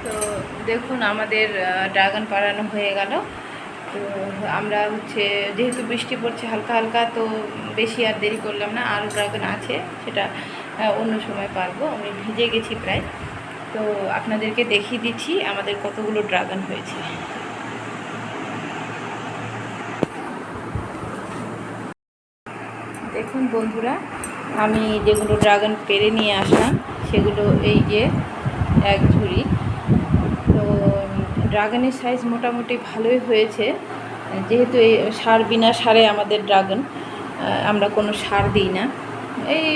তো দেখুন আমাদের ড্রাগন পাড়ানো হয়ে গেল। তো আমরা যেহেতু বৃষ্টি পড়ছে হালকা হালকা, তো বেশি আর দেরি করলাম না। আরও ড্রাগন আছে, সেটা অন্য সময় পারবো। আমি ভিজে গেছি প্রায়। তো আপনাদেরকে দেখিয়ে দিচ্ছি আমাদের কতগুলো ড্রাগন হয়েছে। দেখুন বন্ধুরা, আমি যেগুলো ড্রাগন পেরে নিয়ে আসলাম সেগুলো এই যে এক ঝুড়ি। তো ড্রাগনের সাইজ মোটামুটি ভালোই হয়েছে, যেহেতু এই বিনা সারে আমাদের ড্রাগন, আমরা কোনো সার দিই না। এই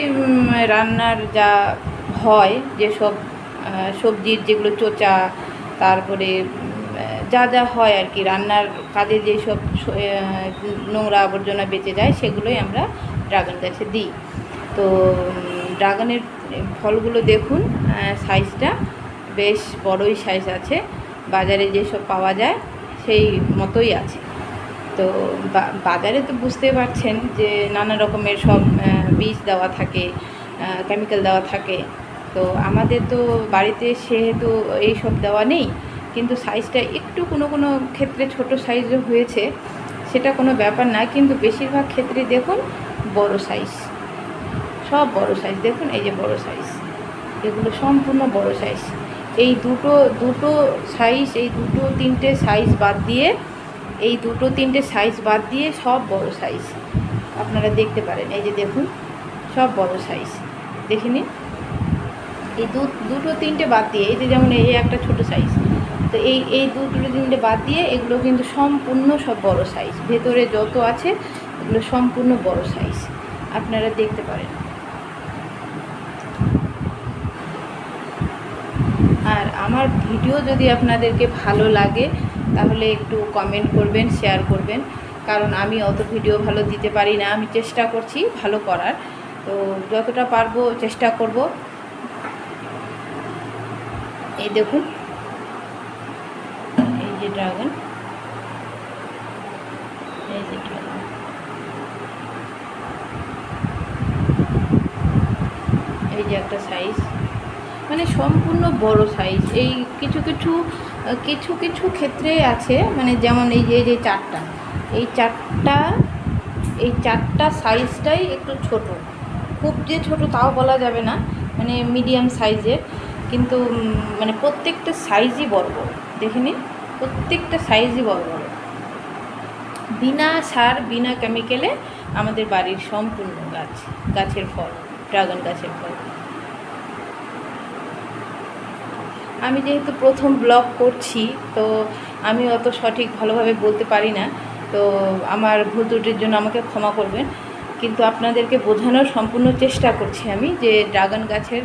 রান্নার যা হয়, যেসব সবজির যেগুলো চোচা, তারপরে যা যা হয় আর কি, রান্নার কাজে যেসব নোংরা আবর্জনা বেঁচে যায় সেগুলোই আমরা ড্রাগন গাছে দিই। তো ড্রাগনের ফলগুলো দেখুন, সাইজটা বেশ বড়ই সাইজ আছে। বাজারে যেসব পাওয়া যায় সেই মতোই আছে। তো বাজারে তো বুঝতে পারছেন যে নানা রকমের সব বীজ দেওয়া থাকে, কেমিক্যাল দেওয়া থাকে। তো আমাদের তো বাড়িতে সেহেতু এইসব দেওয়া নেই, কিন্তু সাইজটা একটু কোনো কোনো ক্ষেত্রে ছোট সাইজও হয়েছে, সেটা কোনো ব্যাপার না। কিন্তু বেশিরভাগ ক্ষেত্রে দেখুন বড় সাইজ, সব বড় সাইজ। দেখুন এই যে বড় সাইজ, এগুলো সম্পূর্ণ বড় সাইজ। এই দুটো সাইজ, এই দুটো তিনটে সাইজ বাদ দিয়ে, এই দুটো তিনটে সাইজ বাদ দিয়ে সব বড় সাইজ আপনারা দেখতে পারেন। এই যে দেখুন সব বড় সাইজ, দেখে নিন। এই দুটো তিনটে বাদ দিয়ে, এই যে যেমন এই একটা ছোট সাইজ, তো এই দুটো তিনটে বাদ দিয়ে এগুলো কিন্তু সম্পূর্ণ সব বড় সাইজ। ভেতরে যত আছে এগুলো সম্পূর্ণ বড় সাইজ, আপনারা দেখতে পারেন। আর আমার ভিডিও যদি আপনাদেরকে ভালো লাগে তাহলে একটু কমেন্ট করবেন, শেয়ার করবেন, কারণ আমি অত ভিডিও ভালো দিতে পারি না। আমি চেষ্টা করছি ভালো করার, তো যতটা পারবো চেষ্টা করব। এই দেখুন এই যে ড্রাগন, এই যে ড্রাগন, এই যে একটা সাইজ, মানে সম্পূর্ণ বড় সাইজ। এই কিছু কিছু কিছু কিছু ক্ষেত্রে আছে, মানে যেমন এই যে চারটা, এই চারটা এই চারটা সাইজটাই একটু ছোট, খুব যে ছোট তাও বলা যাবে না, মানে মিডিয়াম সাইজের। কিন্তু মানে প্রত্যেকটা সাইজই বড় বড়, দেখে নিন, প্রত্যেকটা সাইজই বড় বড়। বিনা সার বিনা কেমিক্যালে আমাদের বাড়ির সম্পূর্ণ গাছের ফল, ড্রাগন গাছের ফল। আমি যেহেতু প্রথম ব্লগ করছি, তো আমি অত সঠিক ভালোভাবে বলতে পারি না। তো আমার ভুল ত্রুটির জন্য আমাকে ক্ষমা করবেন। কিন্তু আপনাদেরকে বোঝানোর সম্পূর্ণ চেষ্টা করছি আমি, যে ড্রাগন গাছের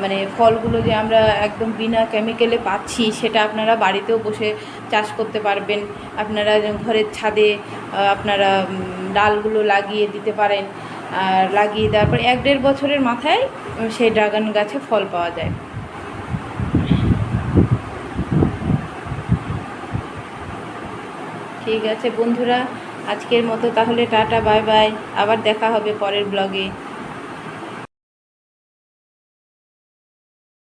মানে ফলগুলো যে আমরা একদম বিনা কেমিক্যালে পাচ্ছি, সেটা আপনারা বাড়িতেও বসে চাষ করতে পারবেন। আপনারা ঘরের ছাদে আপনারা ডালগুলো লাগিয়ে দিতে পারেন, আর লাগিয়ে দেওয়ার পর 1-1.5 বছরের মাথায় সেই ড্রাগন গাছে ফল পাওয়া যায়। ঠিক আছে বন্ধুরা, আজকের মতো তাহলে টাটা, বাই বাই। আবার দেখা হবে পরের ব্লগে।